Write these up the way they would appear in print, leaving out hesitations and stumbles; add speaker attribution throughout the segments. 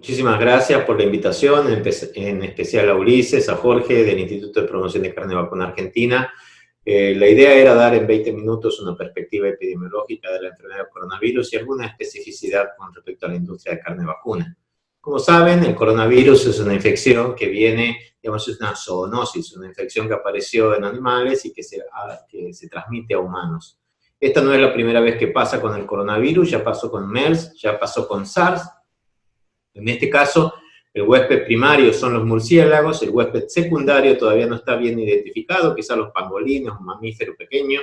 Speaker 1: Muchísimas gracias por la invitación, en especial a Ulises, a Jorge del Instituto de Promoción de Carne Vacuna Argentina. La idea era dar en 20 minutos una perspectiva epidemiológica de la enfermedad del coronavirus y alguna especificidad con respecto a la industria de carne vacuna. Como saben, el coronavirus es una infección que viene, digamos, es una zoonosis, una infección que apareció en animales y que se transmite a humanos. Esta no es la primera vez que pasa con el coronavirus, ya pasó con MERS, ya pasó con SARS. En este caso, el huésped primario son los murciélagos, el huésped secundario todavía no está bien identificado, quizá los pangolines, un mamífero pequeño,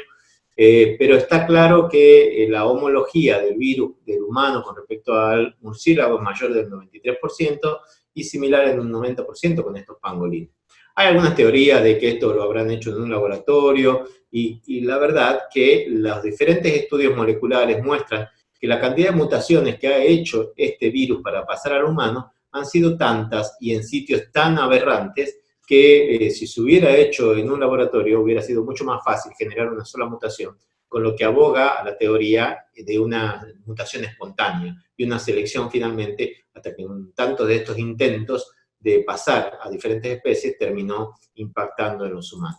Speaker 1: pero está claro que la homología del virus del humano con respecto al murciélago es mayor del 93% y similar en un 90% con estos pangolines. Hay algunas teorías de que esto lo habrán hecho en un laboratorio y la verdad que los diferentes estudios moleculares muestran que la cantidad de mutaciones que ha hecho este virus para pasar al humano han sido tantas y en sitios tan aberrantes que si se hubiera hecho en un laboratorio hubiera sido mucho más fácil generar una sola mutación, con lo que aboga a la teoría de una mutación espontánea y una selección finalmente, hasta que tantos de estos intentos de pasar a diferentes especies terminó impactando en los humanos.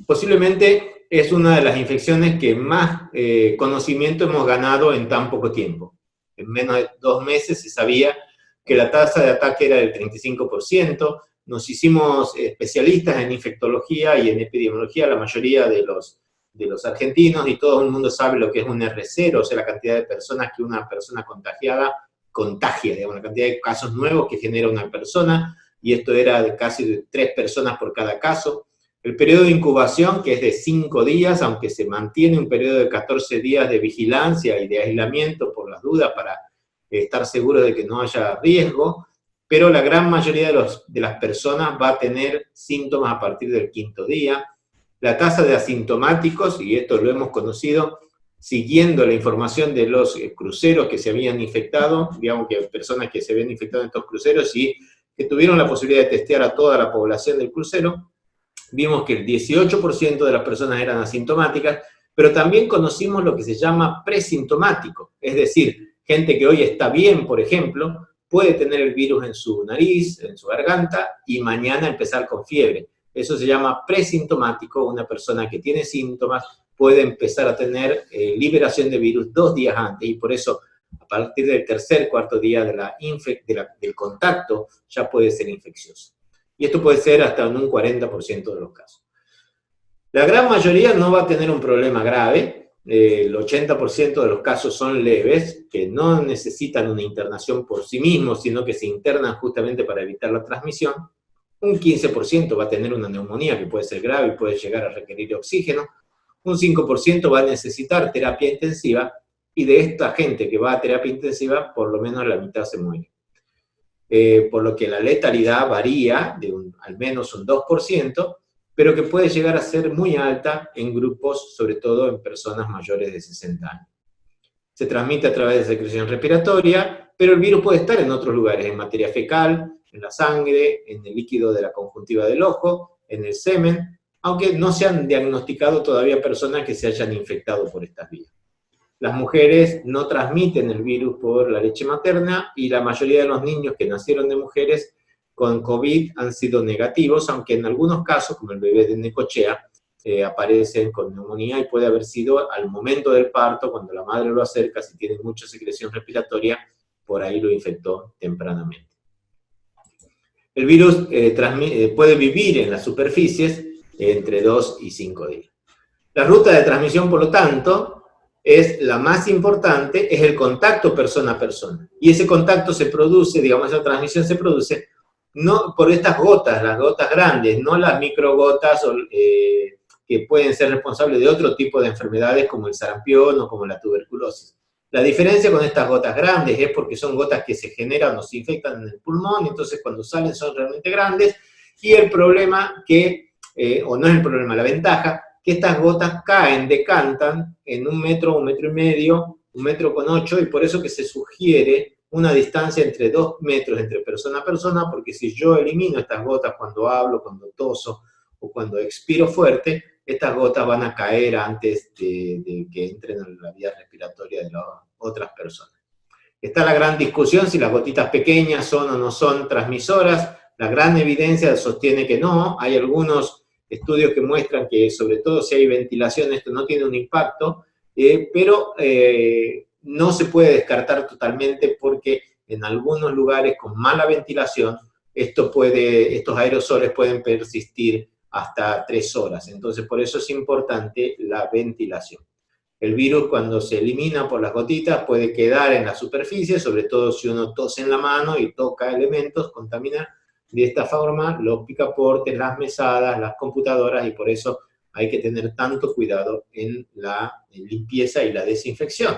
Speaker 1: Posiblemente es una de las infecciones que más conocimiento hemos ganado en tan poco tiempo. En menos de 2 meses se sabía que la tasa de ataque era del 35%, nos hicimos especialistas en infectología y en epidemiología, la mayoría de los argentinos, y todo el mundo sabe lo que es un R0, o sea, la cantidad de personas que una persona contagiada contagia, digamos, la cantidad de casos nuevos que genera una persona, y esto era de casi 3 personas por cada caso. El periodo de incubación, que es de 5 días, aunque se mantiene un periodo de 14 días de vigilancia y de aislamiento por las dudas para estar seguros de que no haya riesgo, pero la gran mayoría de las personas va a tener síntomas a partir del 5.º día. La tasa de asintomáticos, y esto lo hemos conocido siguiendo la información de los cruceros que se habían infectado, digamos que personas que se habían infectado en estos cruceros y que tuvieron la posibilidad de testear a toda la población del crucero, vimos que el 18% de las personas eran asintomáticas, pero también conocimos lo que se llama presintomático, es decir, gente que hoy está bien, por ejemplo, puede tener el virus en su nariz, en su garganta, y mañana empezar con fiebre. Eso se llama presintomático, una persona que tiene síntomas puede empezar a tener liberación de virus 2 días antes, y por eso a partir del 3.º, 4.º día del contacto ya puede ser infeccioso. Y esto puede ser hasta en un 40% de los casos. La gran mayoría no va a tener un problema grave, el 80% de los casos son leves, que no necesitan una internación por sí mismos, sino que se internan justamente para evitar la transmisión. Un 15% va a tener una neumonía que puede ser grave y puede llegar a requerir oxígeno. Un 5% va a necesitar terapia intensiva, y de esta gente que va a terapia intensiva, por lo menos la mitad se muere. Por lo que la letalidad varía de al menos un 2%, pero que puede llegar a ser muy alta en grupos, sobre todo en personas mayores de 60 años. Se transmite a través de secreción respiratoria, pero el virus puede estar en otros lugares, en materia fecal, en la sangre, en el líquido de la conjuntiva del ojo, en el semen, aunque no se han diagnosticado todavía personas que se hayan infectado por estas vías. Las mujeres no transmiten el virus por la leche materna y la mayoría de los niños que nacieron de mujeres con COVID han sido negativos, aunque en algunos casos, como el bebé de Necochea, aparecen con neumonía y puede haber sido al momento del parto, cuando la madre lo acerca, si tiene mucha secreción respiratoria, por ahí lo infectó tempranamente. El virus puede vivir en las superficies entre 2 y 5 días. La ruta de transmisión, por lo tanto, es la más importante, es el contacto persona a persona. Y ese contacto se produce, digamos, esa transmisión se produce no por estas gotas, las gotas grandes, no las microgotas que pueden ser responsables de otro tipo de enfermedades como el sarampión o como la tuberculosis. La diferencia con estas gotas grandes es porque son gotas que se generan o se infectan en el pulmón, entonces cuando salen son realmente grandes, y el problema o no es el problema, la ventaja, que estas gotas caen, decantan en 1 metro, 1,5 metros, 1,8 metros, y por eso que se sugiere una distancia entre 2 metros entre persona a persona, porque si yo elimino estas gotas cuando hablo, cuando toso o cuando expiro fuerte, estas gotas van a caer antes de que entren en la vía respiratoria de las otras personas. Está la gran discusión si las gotitas pequeñas son o no son transmisoras. La gran evidencia sostiene que no. Hay algunos estudios que muestran que, sobre todo si hay ventilación, esto no tiene un impacto, pero no se puede descartar totalmente porque en algunos lugares con mala ventilación, estos aerosoles pueden persistir hasta 3 horas. Entonces, por eso es importante la ventilación. El virus, cuando se elimina por las gotitas, puede quedar en la superficie, sobre todo si uno tose en la mano y toca elementos, contamina de esta forma los picaportes, las mesadas, las computadoras, y por eso hay que tener tanto cuidado en la limpieza y la desinfección.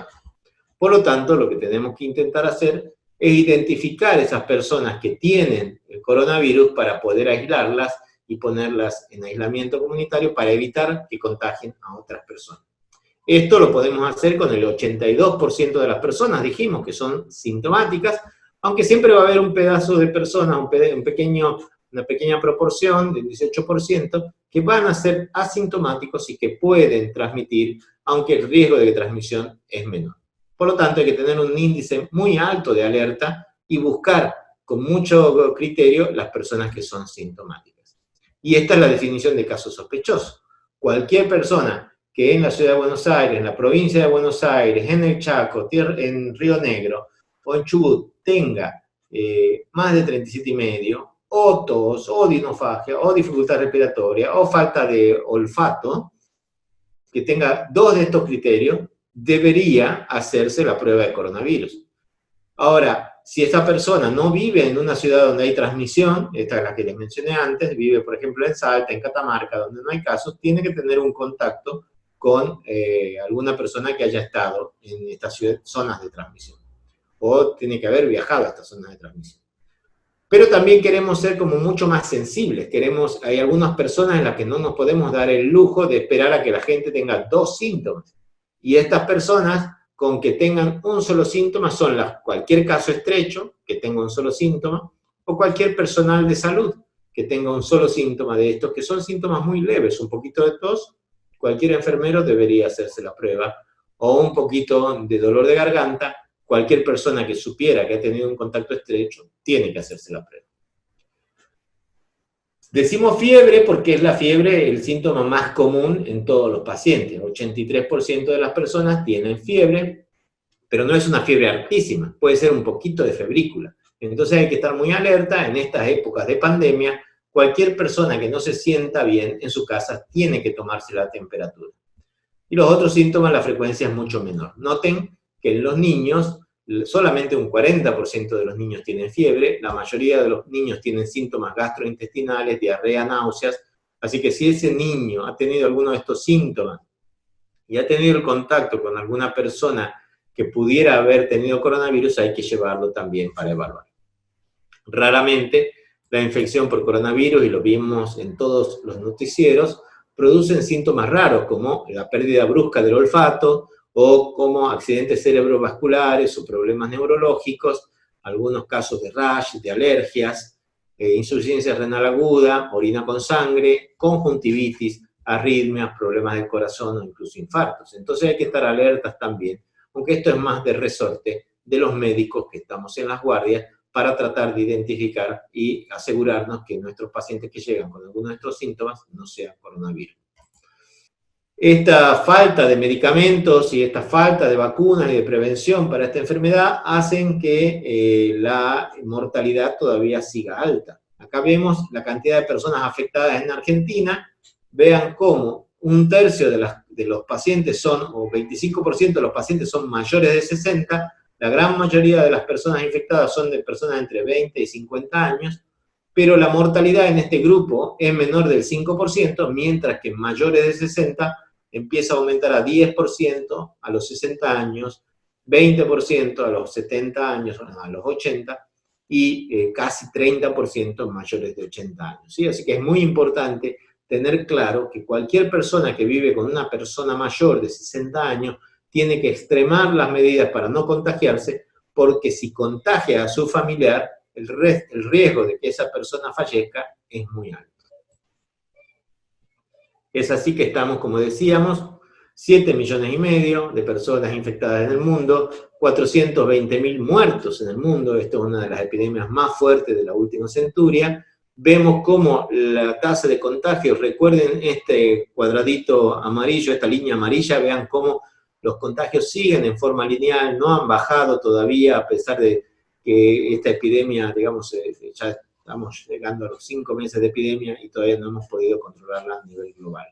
Speaker 1: Por lo tanto, lo que tenemos que intentar hacer es identificar esas personas que tienen el coronavirus para poder aislarlas y ponerlas en aislamiento comunitario para evitar que contagien a otras personas. Esto lo podemos hacer con el 82% de las personas, dijimos, que son sintomáticas, aunque siempre va a haber un pedazo de personas, una pequeña proporción del 18%, que van a ser asintomáticos y que pueden transmitir, aunque el riesgo de transmisión es menor. Por lo tanto, hay que tener un índice muy alto de alerta y buscar con mucho criterio las personas que son sintomáticas. Y esta es la definición de caso sospechoso. Cualquier persona que en la ciudad de Buenos Aires, en la provincia de Buenos Aires, en el Chaco, en Río Negro o en Chubut tenga más de 37,5, o tos, o dinofagia, o dificultad respiratoria, o falta de olfato, que tenga 2 de estos criterios, debería hacerse la prueba de coronavirus. Ahora, si esa persona no vive en una ciudad donde hay transmisión, esta es la que les mencioné antes, vive por ejemplo en Salta, en Catamarca, donde no hay casos, tiene que tener un contacto con alguna persona que haya estado en estas zonas de transmisión. O tiene que haber viajado a estas zonas de transmisión. Pero también queremos ser como mucho más sensibles. Hay algunas personas en las que no nos podemos dar el lujo de esperar a que la gente tenga 2 síntomas. Y estas personas, con que tengan un solo síntoma, son cualquier caso estrecho, que tenga un solo síntoma, o cualquier personal de salud que tenga un solo síntoma de estos, que son síntomas muy leves, un poquito de tos. Cualquier enfermero debería hacerse la prueba, o un poquito de dolor de garganta. Cualquier persona que supiera que ha tenido un contacto estrecho tiene que hacerse la prueba. Decimos fiebre porque es la fiebre el síntoma más común en todos los pacientes. 83% de las personas tienen fiebre, pero no es una fiebre altísima, puede ser un poquito de febrícula. Entonces hay que estar muy alerta en estas épocas de pandemia. Cualquier persona que no se sienta bien en su casa tiene que tomarse la temperatura. Y los otros síntomas, la frecuencia es mucho menor. Noten que en los niños, solamente un 40% de los niños tienen fiebre, la mayoría de los niños tienen síntomas gastrointestinales, diarrea, náuseas, así que si ese niño ha tenido alguno de estos síntomas y ha tenido el contacto con alguna persona que pudiera haber tenido coronavirus, hay que llevarlo también para evaluar. Raramente la infección por coronavirus, y lo vimos en todos los noticieros, producen síntomas raros como la pérdida brusca del olfato o como accidentes cerebrovasculares o problemas neurológicos, algunos casos de rash, de alergias, insuficiencia renal aguda, orina con sangre, conjuntivitis, arritmias, problemas del corazón o incluso infartos. Entonces hay que estar alertas también, aunque esto es más de resorte de los médicos que estamos en las guardias para tratar de identificar y asegurarnos que nuestros pacientes que llegan con algunos de estos síntomas no sea coronavirus. Esta falta de medicamentos y esta falta de vacunas y de prevención para esta enfermedad hacen que la mortalidad todavía siga alta. Acá vemos la cantidad de personas afectadas en Argentina. Vean cómo 1/3 de los pacientes o 25% de los pacientes son mayores de 60. La gran mayoría de las personas infectadas son de personas entre 20 y 50 años, pero la mortalidad en este grupo es menor del 5%, mientras que en mayores de 60 empieza a aumentar a 10% a los 60 años, 20% a los 70 años, a los 80, y casi 30% mayores de 80 años. ¿Sí? Así que es muy importante tener claro que cualquier persona que vive con una persona mayor de 60 años tiene que extremar las medidas para no contagiarse, porque si contagia a su familiar, el riesgo de que esa persona fallezca es muy alto. Es así que estamos, como decíamos, 7,5 millones de personas infectadas en el mundo, 420.000 muertos en el mundo. Esto es una de las epidemias más fuertes de la última centuria. Vemos cómo la tasa de contagio, recuerden este cuadradito amarillo, esta línea amarilla, vean cómo los contagios siguen en forma lineal, no han bajado todavía, a pesar de que esta epidemia, digamos, ya estamos llegando a los 5 meses de epidemia y todavía no hemos podido controlarla a nivel global.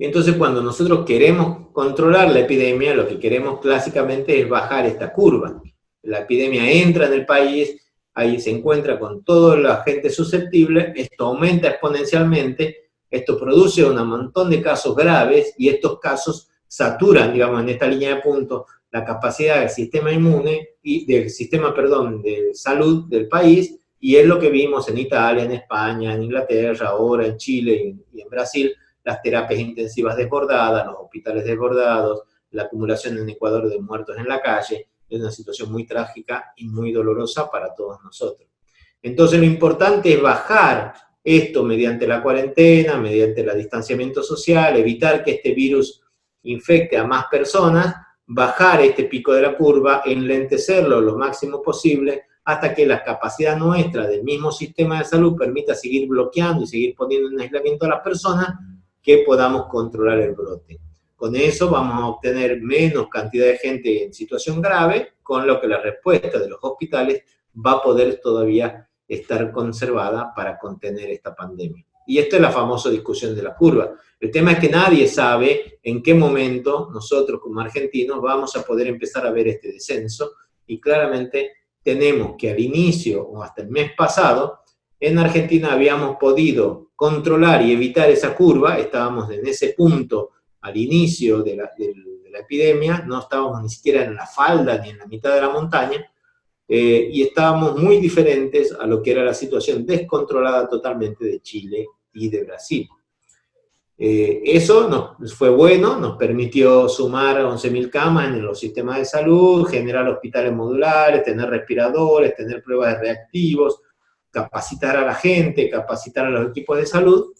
Speaker 1: Y entonces, cuando nosotros queremos controlar la epidemia, lo que queremos clásicamente es bajar esta curva. La epidemia entra en el país, ahí se encuentra con toda la gente susceptible, esto aumenta exponencialmente, esto produce un montón de casos graves, y estos casos saturan, digamos, en esta línea de puntos, la capacidad del sistema inmune, y del sistema, perdón, de salud del país, y es lo que vimos en Italia, en España, en Inglaterra, ahora en Chile y en Brasil, las terapias intensivas desbordadas, los hospitales desbordados, la acumulación en Ecuador de muertos en la calle. Es una situación muy trágica y muy dolorosa para todos nosotros. Entonces, lo importante es bajar esto mediante la cuarentena, mediante el distanciamiento social, evitar que este virus infecte a más personas, bajar este pico de la curva, enlentecerlo lo máximo posible, hasta que la capacidad nuestra del mismo sistema de salud permita seguir bloqueando y seguir poniendo en aislamiento a las personas, que podamos controlar el brote. Con eso vamos a obtener menos cantidad de gente en situación grave, con lo que la respuesta de los hospitales va a poder todavía estar conservada para contener esta pandemia. Y esta es la famosa discusión de la curva. El tema es que nadie sabe en qué momento nosotros como argentinos vamos a poder empezar a ver este descenso, y claramente tenemos que al inicio o hasta el mes pasado, en Argentina habíamos podido controlar y evitar esa curva, estábamos en ese punto al inicio de la epidemia, no estábamos ni siquiera en la falda ni en la mitad de la montaña, y estábamos muy diferentes a lo que era la situación descontrolada totalmente de Chile y de Brasil. Eso nos fue bueno, nos permitió sumar 11.000 camas en los sistemas de salud, generar hospitales modulares, tener respiradores, tener pruebas de reactivos, capacitar a la gente, capacitar a los equipos de salud,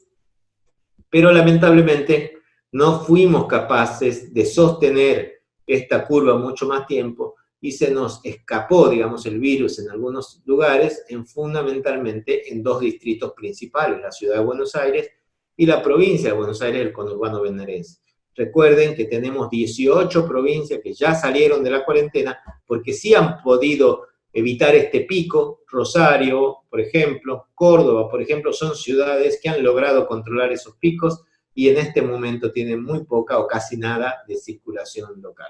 Speaker 1: pero lamentablemente no fuimos capaces de sostener esta curva mucho más tiempo, y se nos escapó, digamos, el virus en algunos lugares, fundamentalmente en 2 distritos principales, la ciudad de Buenos Aires y la provincia de Buenos Aires, el conurbano bonaerense. Recuerden que tenemos 18 provincias que ya salieron de la cuarentena, porque sí han podido evitar este pico. Rosario, por ejemplo, Córdoba, por ejemplo, son ciudades que han logrado controlar esos picos y en este momento tienen muy poca o casi nada de circulación local.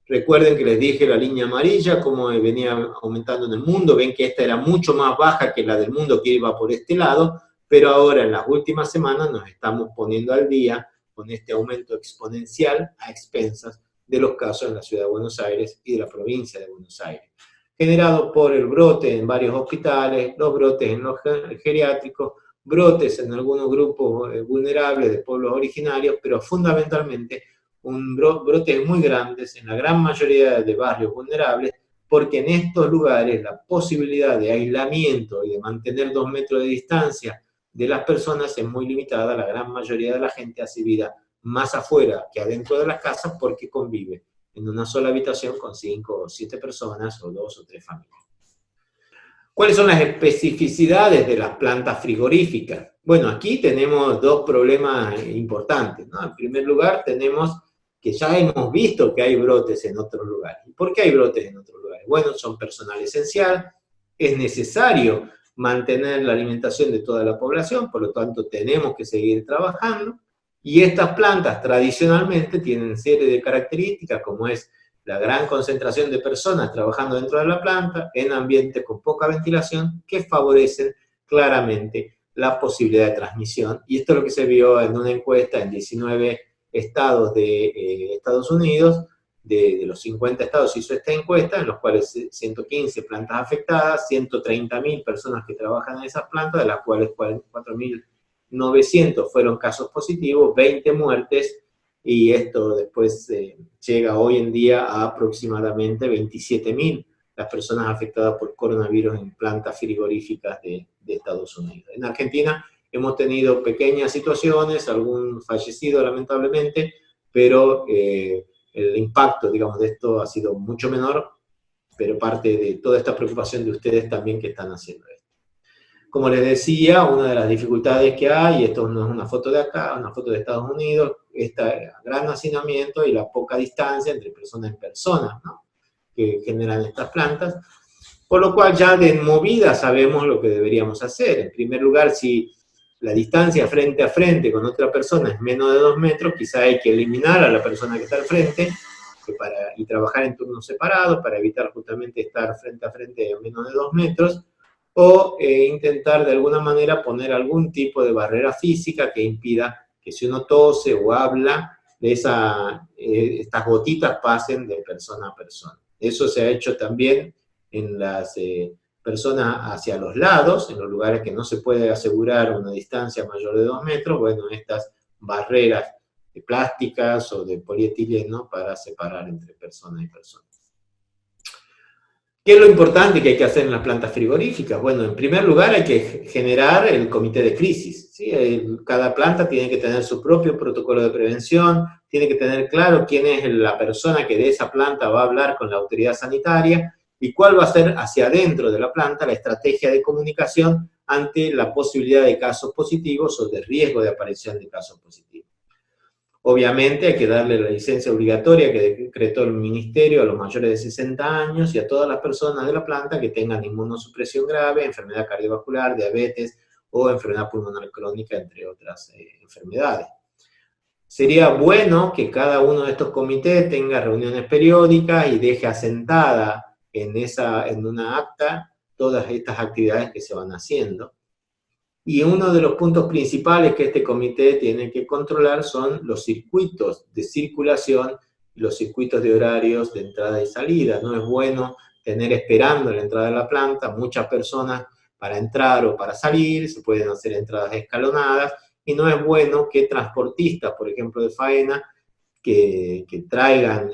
Speaker 1: Recuerden que les dije la línea amarilla, cómo venía aumentando en el mundo. Ven que esta era mucho más baja que la del mundo que iba por este lado, pero ahora en las últimas semanas nos estamos poniendo al día con este aumento exponencial a expensas de los casos en la ciudad de Buenos Aires y de la provincia de Buenos Aires, generado por el brote en varios hospitales, los brotes en los geriátricos, brotes en algunos grupos vulnerables de pueblos originarios, pero fundamentalmente brotes muy grandes en la gran mayoría de barrios vulnerables, porque en estos lugares la posibilidad de aislamiento y de mantener 2 metros de distancia de las personas es muy limitada. La gran mayoría de la gente hace vida más afuera que adentro de las casas, porque convive en una sola habitación con 5 o 7 personas, o 2 o 3 familias. ¿Cuáles son las especificidades de las plantas frigoríficas? Bueno, aquí tenemos 2 problemas importantes, ¿no? En primer lugar, tenemos que ya hemos visto que hay brotes en otros lugares. ¿Y por qué hay brotes en otros lugares? Bueno, son personal esencial, es necesario mantener la alimentación de toda la población, por lo tanto tenemos que seguir trabajando, y estas plantas tradicionalmente tienen serie de características, como es la gran concentración de personas trabajando dentro de la planta, en ambientes con poca ventilación, que favorecen claramente la posibilidad de transmisión. Y esto es lo que se vio en una encuesta en 19 estados de Estados Unidos. De los 50 estados se hizo esta encuesta, en los cuales 115 plantas afectadas, 130.000 personas que trabajan en esas plantas, de las cuales 4.900 fueron casos positivos, 20 muertes, y esto después llega hoy en día a aproximadamente 27.000 las personas afectadas por coronavirus en plantas frigoríficas de Estados Unidos. En Argentina hemos tenido pequeñas situaciones, algún fallecido lamentablemente, pero el impacto, digamos, de esto ha sido mucho menor, pero parte de toda esta preocupación de ustedes también que están haciendo esto. Como les decía, una de las dificultades que hay, y esto no es una foto de acá, una foto de Estados Unidos, este gran hacinamiento y la poca distancia entre persona en persona, ¿no?, que generan estas plantas, por lo cual ya de movida sabemos lo que deberíamos hacer. En primer lugar, si la distancia frente a frente con otra persona es menos de 2 metros, quizá hay que eliminar a la persona que está al frente y trabajar en turnos separados para evitar justamente estar frente a frente a menos de 2 metros, o intentar de alguna manera poner algún tipo de barrera física que impida que si uno tose o habla, estas gotitas pasen de persona a persona. Eso se ha hecho también en las personas hacia los lados, en los lugares que no se puede asegurar una distancia mayor de 2 metros, bueno, estas barreras de plásticas o de polietileno para separar entre persona y persona. ¿Qué es lo importante que hay que hacer en las plantas frigoríficas? Bueno, en primer lugar hay que generar el comité de crisis, ¿sí? Cada planta tiene que tener su propio protocolo de prevención, tiene que tener claro quién es la persona que de esa planta va a hablar con la autoridad sanitaria y cuál va a ser hacia adentro de la planta la estrategia de comunicación ante la posibilidad de casos positivos o de riesgo de aparición de casos positivos. Obviamente hay que darle la licencia obligatoria que decretó el Ministerio a los mayores de 60 años y a todas las personas de la planta que tengan inmunosupresión grave, enfermedad cardiovascular, diabetes o enfermedad pulmonar crónica, entre otras enfermedades. Sería bueno que cada uno de estos comités tenga reuniones periódicas y deje asentada en una acta todas estas actividades que se van haciendo. Y uno de los puntos principales que este comité tiene que controlar son los circuitos de circulación y los circuitos de horarios de entrada y salida. No es bueno tener esperando la entrada de la planta muchas personas para entrar o para salir, se pueden hacer entradas escalonadas, y no es bueno que transportistas, por ejemplo, de faena, que traigan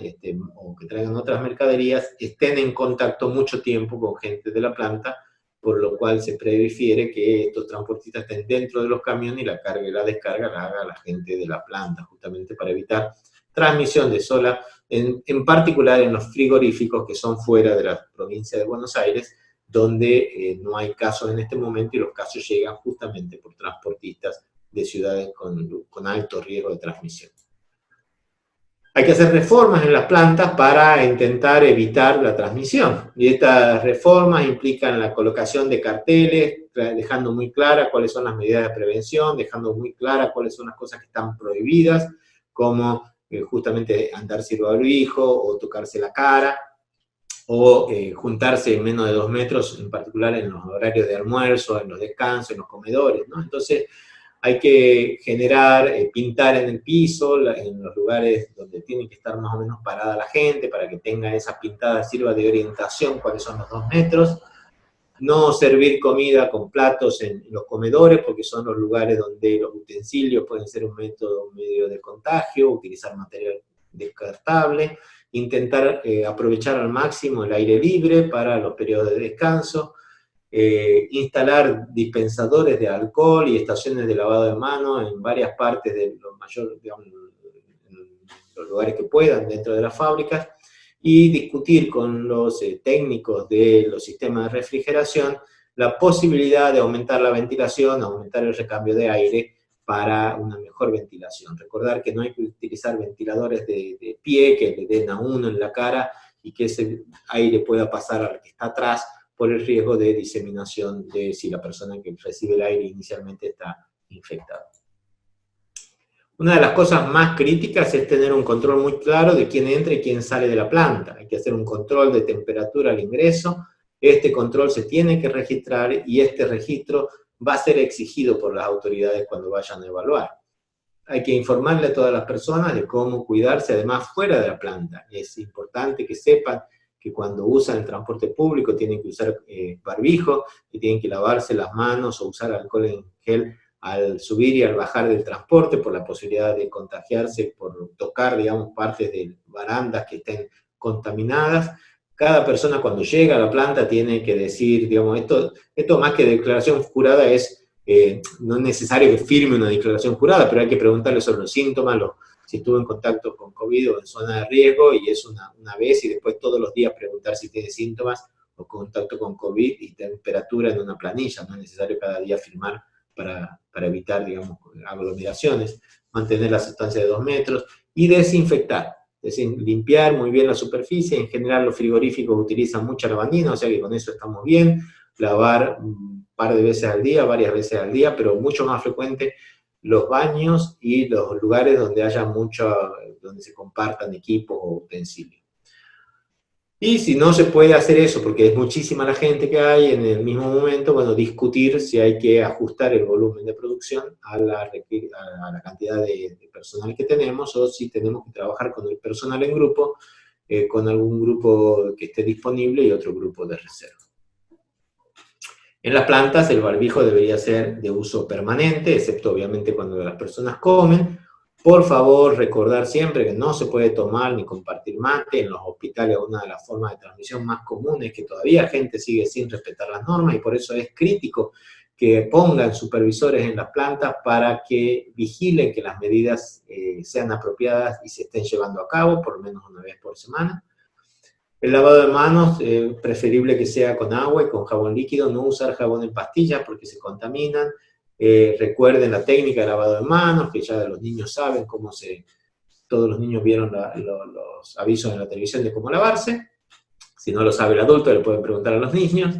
Speaker 1: o que traigan otras mercaderías, estén en contacto mucho tiempo con gente de la planta, por lo cual se prefiere que estos transportistas estén dentro de los camiones y la carga y la descarga la haga la gente de la planta, justamente para evitar transmisión de sola, en particular en los frigoríficos que son fuera de la provincia de Buenos Aires, donde no hay casos en este momento y los casos llegan justamente por transportistas de ciudades con alto riesgo de transmisión. Hay que hacer reformas en las plantas para intentar evitar la transmisión. Y estas reformas implican la colocación de carteles, dejando muy clara cuáles son las medidas de prevención, dejando muy clara cuáles son las cosas que están prohibidas, como justamente andar sin barbijo o tocarse la cara, o juntarse en menos de 2 metros, en particular en los horarios de almuerzo, en los descansos, en los comedores, ¿no? Entonces, hay que generar, pintar en el piso, en los lugares donde tiene que estar más o menos parada la gente, para que tenga esa pintada, sirva de orientación cuáles son los 2 metros. No servir comida con platos en los comedores, porque son los lugares donde los utensilios pueden ser un medio de contagio, utilizar material descartable, intentar aprovechar al máximo el aire libre para los periodos de descanso, instalar dispensadores de alcohol y estaciones de lavado de manos en varias partes de los mayores, digamos, en los lugares que puedan dentro de las fábricas, y discutir con los técnicos de los sistemas de refrigeración la posibilidad de aumentar la ventilación, aumentar el recambio de aire para una mejor ventilación. Recordar que no hay que utilizar ventiladores de pie que le den a uno en la cara y que ese aire pueda pasar al que está atrás, por el riesgo de diseminación de si la persona que recibe el aire inicialmente está infectada. Una de las cosas más críticas es tener un control muy claro de quién entra y quién sale de la planta. Hay que hacer un control de temperatura al ingreso. Este control se tiene que registrar y este registro va a ser exigido por las autoridades cuando vayan a evaluar. Hay que informarle a todas las personas de cómo cuidarse, además fuera de la planta. Es importante que sepan que cuando usan el transporte público tienen que usar barbijo, que tienen que lavarse las manos o usar alcohol en gel al subir y al bajar del transporte, por la posibilidad de contagiarse por tocar, digamos, partes de barandas que estén contaminadas. Cada persona cuando llega a la planta tiene que decir, digamos, esto más que declaración jurada no es necesario que firme una declaración jurada, pero hay que preguntarle sobre los síntomas, si estuvo en contacto con COVID o en zona de riesgo, y es una vez, y después todos los días preguntar si tiene síntomas o contacto con COVID y temperatura en una planilla. No es necesario cada día firmar para evitar, digamos, aglomeraciones, mantener la distancia de 2 metros y desinfectar. Limpiar muy bien la superficie. En general los frigoríficos utilizan mucha lavandina, o sea que con eso estamos bien. Lavar un par de veces al día, varias veces al día, pero mucho más frecuente los baños y los lugares donde haya donde se compartan equipos o utensilios. Y si no se puede hacer eso, porque es muchísima la gente que hay en el mismo momento, bueno, discutir si hay que ajustar el volumen de producción a la cantidad de personal que tenemos, o si tenemos que trabajar con el personal en grupo, con algún grupo que esté disponible y otro grupo de reserva. En las plantas el barbijo debería ser de uso permanente, excepto obviamente cuando las personas comen. Por favor, recordar siempre que no se puede tomar ni compartir mate. En los hospitales una de las formas de transmisión más comunes es que todavía gente sigue sin respetar las normas, y por eso es crítico que pongan supervisores en las plantas para que vigilen que las medidas sean apropiadas y se estén llevando a cabo por lo menos una vez por semana. El lavado de manos, preferible que sea con agua y con jabón líquido, no usar jabón en pastillas porque se contaminan. Recuerden la técnica de lavado de manos, que ya los niños saben todos los niños vieron los avisos en la televisión de cómo lavarse. Si no lo sabe el adulto, le pueden preguntar a los niños.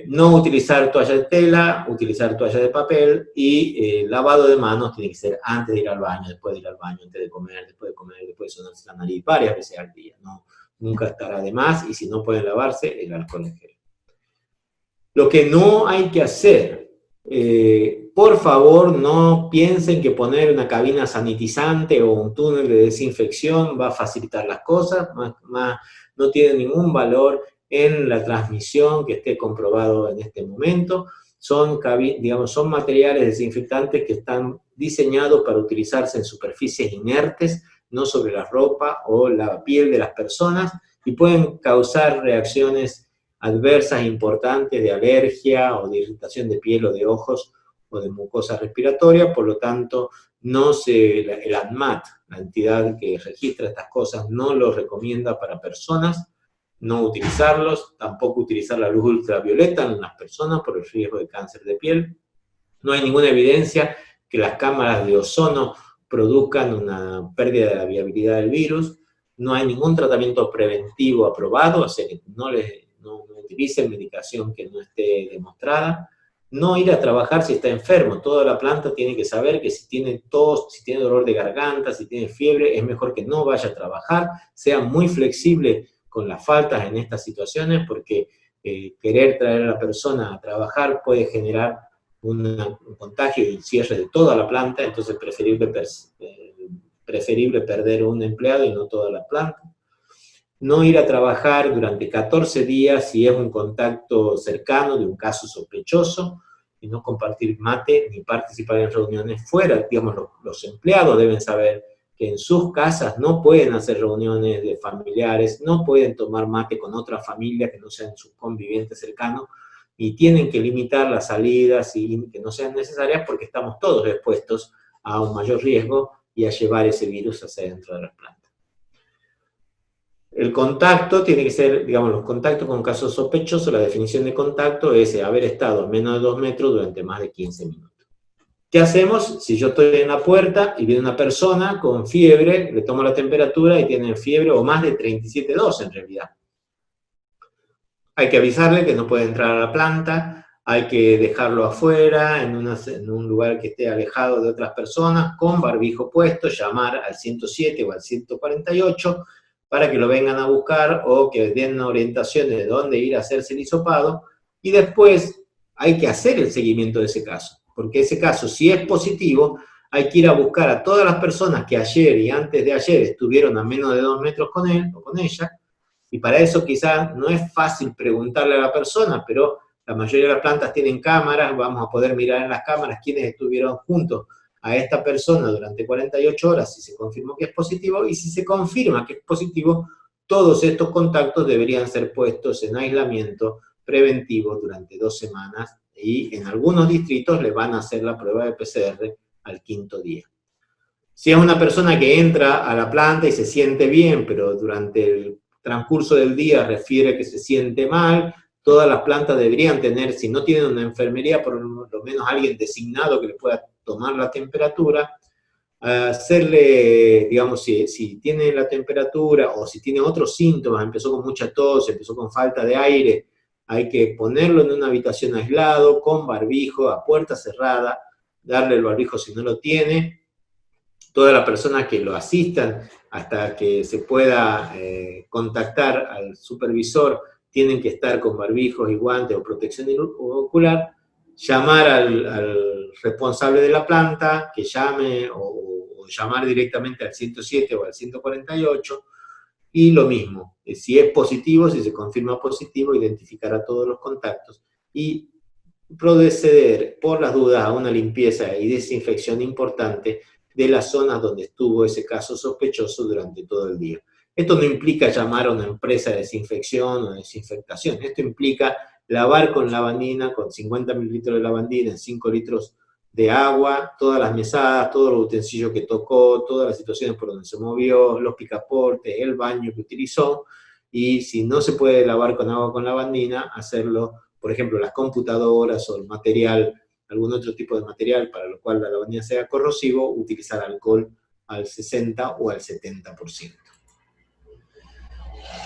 Speaker 1: No utilizar toalla de tela, utilizar toalla de papel, y lavado de manos tiene que ser antes de ir al baño, después de ir al baño, antes de comer, después de sonarse la nariz varias veces al día. Nunca estará de más, y si no pueden lavarse, el alcohol en gel. Lo que no hay que hacer, por favor, no piensen que poner una cabina sanitizante o un túnel de desinfección va a facilitar las cosas, no tiene ningún valor en la transmisión que esté comprobado en este momento. Son materiales desinfectantes que están diseñados para utilizarse en superficies inertes, no sobre la ropa o la piel de las personas, y pueden causar reacciones adversas importantes de alergia o de irritación de piel o de ojos o de mucosa respiratoria. Por lo tanto, el ANMAT, la entidad que registra estas cosas, no lo recomienda para personas, no utilizarlos, tampoco utilizar la luz ultravioleta en las personas por el riesgo de cáncer de piel. No hay ninguna evidencia que las cámaras de ozono produzcan una pérdida de la viabilidad del virus. No hay ningún tratamiento preventivo aprobado, o sea que no utilicen medicación que no esté demostrada. No ir a trabajar si está enfermo. Toda la planta tiene que saber que si tiene tos, si tiene dolor de garganta, si tiene fiebre, es mejor que no vaya a trabajar. Sea muy flexible con las faltas en estas situaciones, porque querer traer a la persona a trabajar puede generar un contagio y cierre de toda la planta. Entonces preferible perder un empleado y no toda la planta. No ir a trabajar durante 14 días si es un contacto cercano de un caso sospechoso, y no compartir mate ni participar en reuniones fuera. Digamos, los empleados deben saber que en sus casas no pueden hacer reuniones de familiares, no pueden tomar mate con otra familia que no sean sus convivientes cercanos, y tienen que limitar las salidas y que no sean necesarias, porque estamos todos expuestos a un mayor riesgo y a llevar ese virus hacia dentro de las plantas. El contacto tiene que ser, digamos, los contactos con casos sospechosos. La definición de contacto es haber estado a menos de 2 metros durante más de 15 minutos. ¿Qué hacemos si yo estoy en la puerta y viene una persona con fiebre, le tomo la temperatura y tiene fiebre o más de 37,2 en realidad? Hay que avisarle que no puede entrar a la planta, hay que dejarlo afuera, en un lugar que esté alejado de otras personas, con barbijo puesto, llamar al 107 o al 148, para que lo vengan a buscar o que den orientación de dónde ir a hacerse el hisopado, y después hay que hacer el seguimiento de ese caso, porque ese caso, si es positivo, hay que ir a buscar a todas las personas que ayer y antes de ayer estuvieron a menos de 2 metros con él o con ella, y para eso quizás no es fácil preguntarle a la persona, pero la mayoría de las plantas tienen cámaras, vamos a poder mirar en las cámaras quiénes estuvieron juntos a esta persona durante 48 horas si se confirmó que es positivo, y si se confirma que es positivo, todos estos contactos deberían ser puestos en aislamiento preventivo durante 2 semanas, y en algunos distritos le van a hacer la prueba de PCR al 5.º día. Si es una persona que entra a la planta y se siente bien, pero durante el transcurso del día refiere que se siente mal, todas las plantas deberían tener, si no tienen una enfermería, por lo menos alguien designado que le pueda tomar la temperatura, hacerle, digamos, si tiene la temperatura o si tiene otros síntomas, empezó con mucha tos, empezó con falta de aire, hay que ponerlo en una habitación aislado, con barbijo, a puerta cerrada, darle el barbijo si no lo tiene. Todas las personas que lo asistan hasta que se pueda contactar al supervisor tienen que estar con barbijos y guantes o protección ocular, llamar al responsable de la planta, que llame o llamar directamente al 107 o al 148, y lo mismo, si es positivo, si se confirma positivo, identificar a todos los contactos y proceder por las dudas a una limpieza y desinfección importante de las zonas donde estuvo ese caso sospechoso durante todo el día. Esto no implica llamar a una empresa de desinfección o desinfectación, esto implica lavar con lavandina, con 50 mililitros de lavandina en 5 litros de agua, todas las mesadas, todos los utensilios que tocó, todas las situaciones por donde se movió, los picaportes, el baño que utilizó, y si no se puede lavar con agua con lavandina, hacerlo, por ejemplo, las computadoras o el material, algún otro tipo de material para lo cual la lavandina sea corrosivo, utilizar alcohol al 60 o al 70%.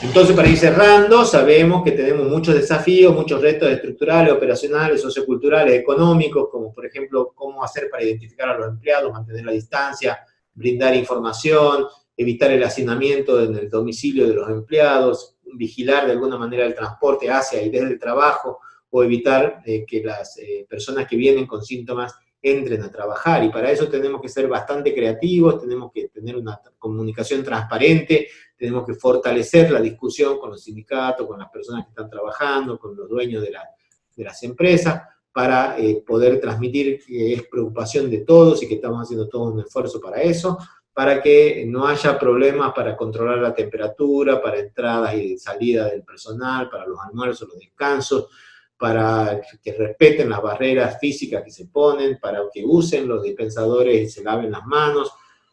Speaker 1: Entonces, para ir cerrando, sabemos que tenemos muchos desafíos, muchos retos estructurales, operacionales, socioculturales, económicos, como por ejemplo, cómo hacer para identificar a los empleados, mantener la distancia, brindar información, evitar el hacinamiento en el domicilio de los empleados, vigilar de alguna manera el transporte hacia y desde el trabajo, o evitar que las personas que vienen con síntomas entren a trabajar. Y para eso tenemos que ser bastante creativos, tenemos que tener una comunicación transparente, tenemos que fortalecer la discusión con los sindicatos, con las personas que están trabajando, con los dueños de las empresas, para poder transmitir que es preocupación de todos y que estamos haciendo todo un esfuerzo para eso, para que no haya problemas para controlar la temperatura, para entradas y salidas del personal, para los almuerzos, los descansos, para que respeten las barreras físicas que se ponen, para que usen los dispensadores y se laven las manos,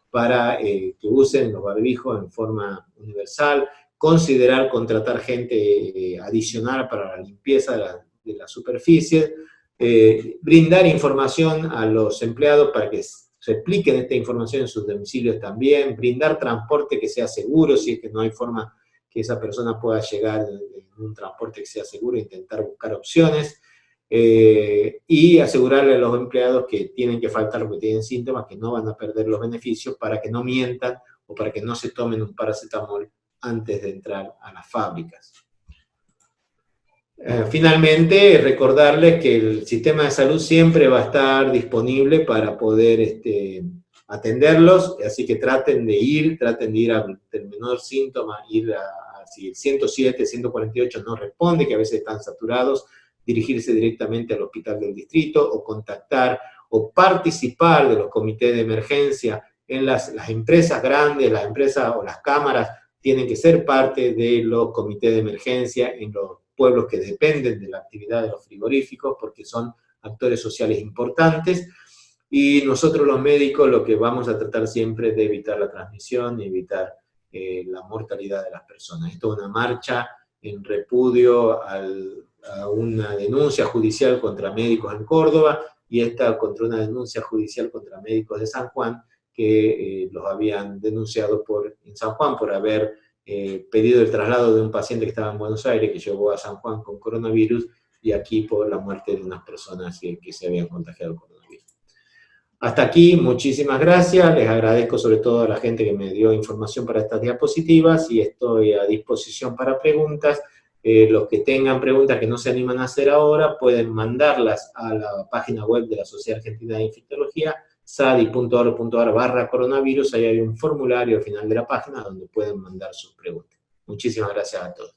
Speaker 1: para que usen los barbijos en forma universal, considerar contratar gente adicional para la limpieza de la superficie, brindar información a los empleados para que repliquen esta información en sus domicilios también, brindar transporte que sea seguro, si es que no hay forma que esa persona pueda llegar en un transporte que sea seguro, intentar buscar opciones, y asegurarle a los empleados que tienen que faltar porque tienen síntomas, que no van a perder los beneficios, para que no mientan o para que no se tomen un paracetamol antes de entrar a las fábricas. Finalmente, recordarles que el sistema de salud siempre va a estar disponible para poder atenderlos, así que traten de ir al menor síntoma, si el 107, 148 no responde, que a veces están saturados, dirigirse directamente al hospital del distrito o contactar o participar de los comités de emergencia en las empresas grandes, las empresas o las cámaras tienen que ser parte de los comités de emergencia en los pueblos que dependen de la actividad de los frigoríficos, porque son actores sociales importantes, y nosotros los médicos lo que vamos a tratar siempre es de evitar la transmisión y evitar la mortalidad de las personas. Esto es una marcha en repudio a una denuncia judicial contra médicos en Córdoba, y esta contra una denuncia judicial contra médicos de San Juan, que los habían denunciado en San Juan por haber pedido el traslado de un paciente que estaba en Buenos Aires, que llegó a San Juan con coronavirus, y aquí por la muerte de unas personas que se habían contagiado con coronavirus. Hasta aquí, muchísimas gracias, les agradezco sobre todo a la gente que me dio información para estas diapositivas, y estoy a disposición para preguntas. Los que tengan preguntas que no se animan a hacer ahora, pueden mandarlas a la página web de la Sociedad Argentina de Infectología, sadi.org.ar/coronavirus, ahí hay un formulario al final de la página donde pueden mandar sus preguntas. Muchísimas gracias a todos.